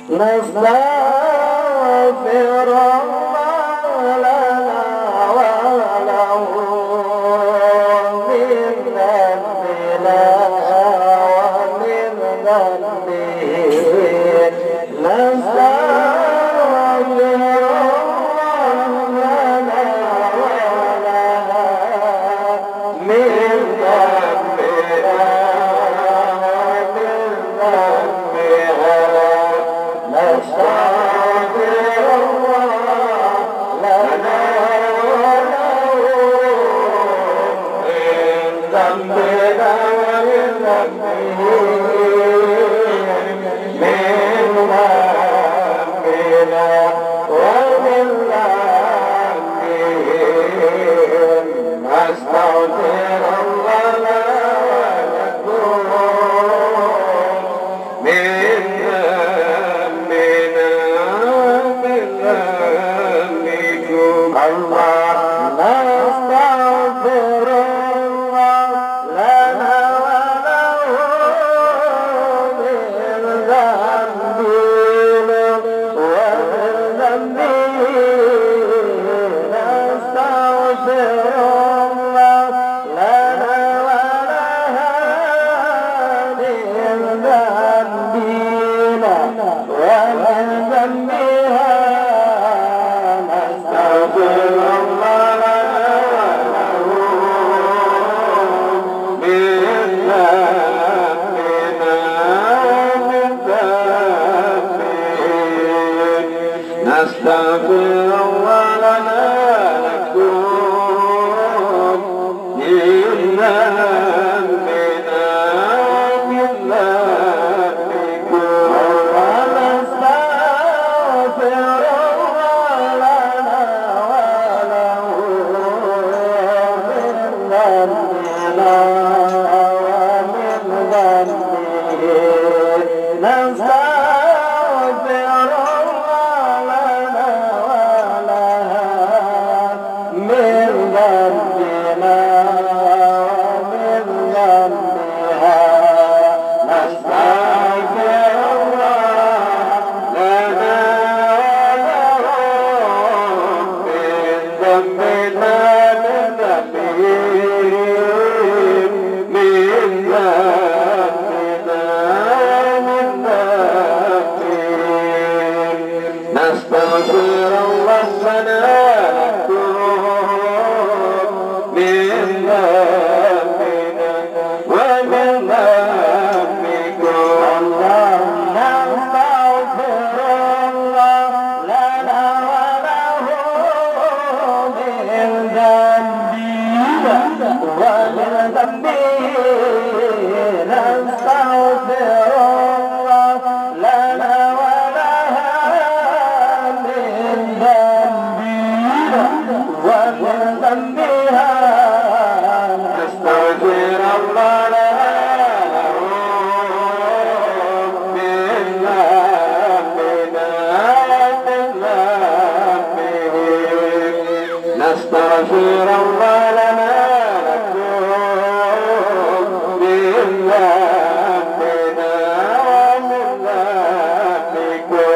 نستغفر الله لنا وله من ذنبنا ومن ذنبه نستغفر الله لنا ولها من ذنبنا ومن ذنبها نستغفر الله لنا وله من ذنبنا ومن ذنبه من ذنبنا ومن ذنبه نستغفر الله لكم من ذنبنا من ذنبكم الله نستغفر الله لنا وله من ذنبنا ومن ذنبه نستغفر الله لنا ولها من ذنبنا ومن ذنبها نستغفر الله لنا وله من ذنبنا من ذنبه نستغفر الله لنا لكم من ذنبنا من ذنبكم ونستغفر الله لنا وله من ذنبنا ومن ذنبه نستغفر الله لنا ولها من ذنبنا ومن ذنبها نستغفر الله لنا ولهم من ذنبنا من ذنبه من ذنبنا من ذنبه نستغفر الله لنا لكم من ذنبنا ومن ذنبكم اللهم نستغفر الله لنا وله من ذنبنا ومن ذنبه نستغفر الله لنا ولها من ذنبنا ومن ذنبها نستغفر الله لها من ذنبنا ومن ذنبه نستغفر الله لنا لكم من ذنبنا ومن ذنبكم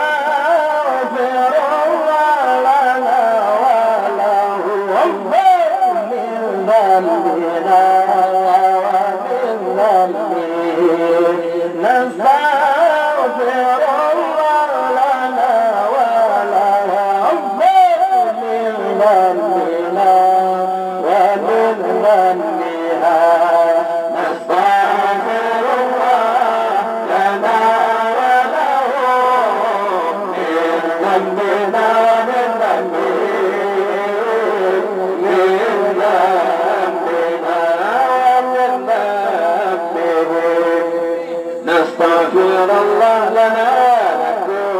ونستغفر الله لنا وله من ذنبنا ومن ذنبه نستغفر الله لنا ولها من ذنبنا ومن ذنبها نستغفر الله لنا وله من ذنبنا ومن ذنبه من ذنبنا ومن ذنبه نستغفر الله لنا لكم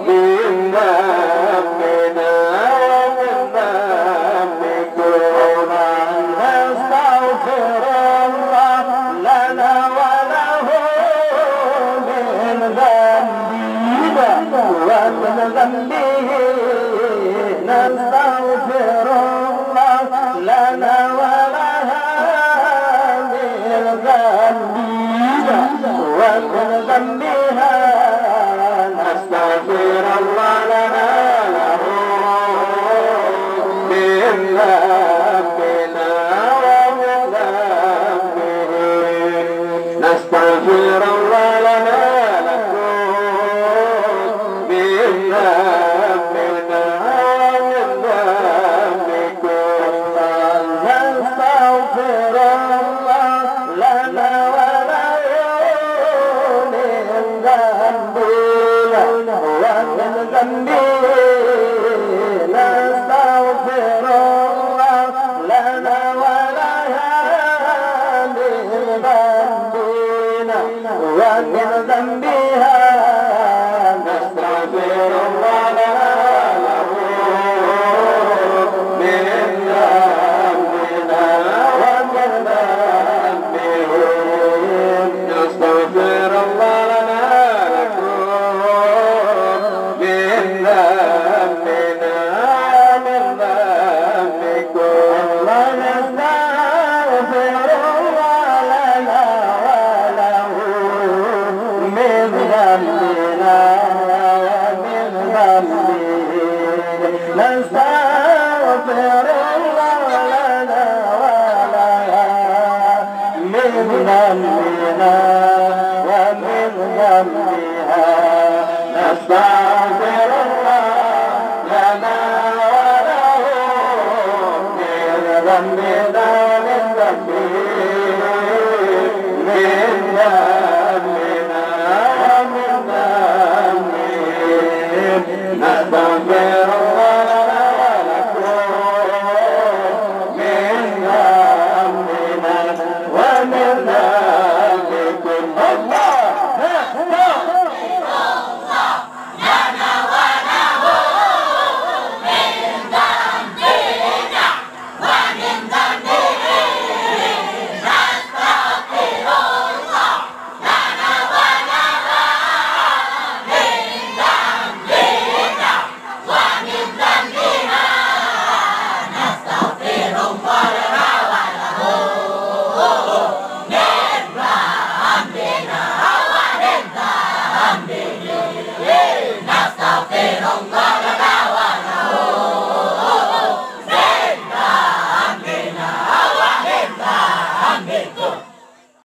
من ذنبنا ومن ذنبكم نستغفر الله لنا وله من ذنبنا ومن ذنبه نستغفر الله لنا ولها من ذنبنا ومن ومن ذنبها نستغفر الله لنا من ذنبنا ومن ذنبهم نستغفر الله لنا من ذنبنا ومن ذنبكم ونستغفر الله لنا وله من ذنبنا ومن ذنبهم نستغفر الله لنا ولها من ذنبنا ومن ذنبها نستغفر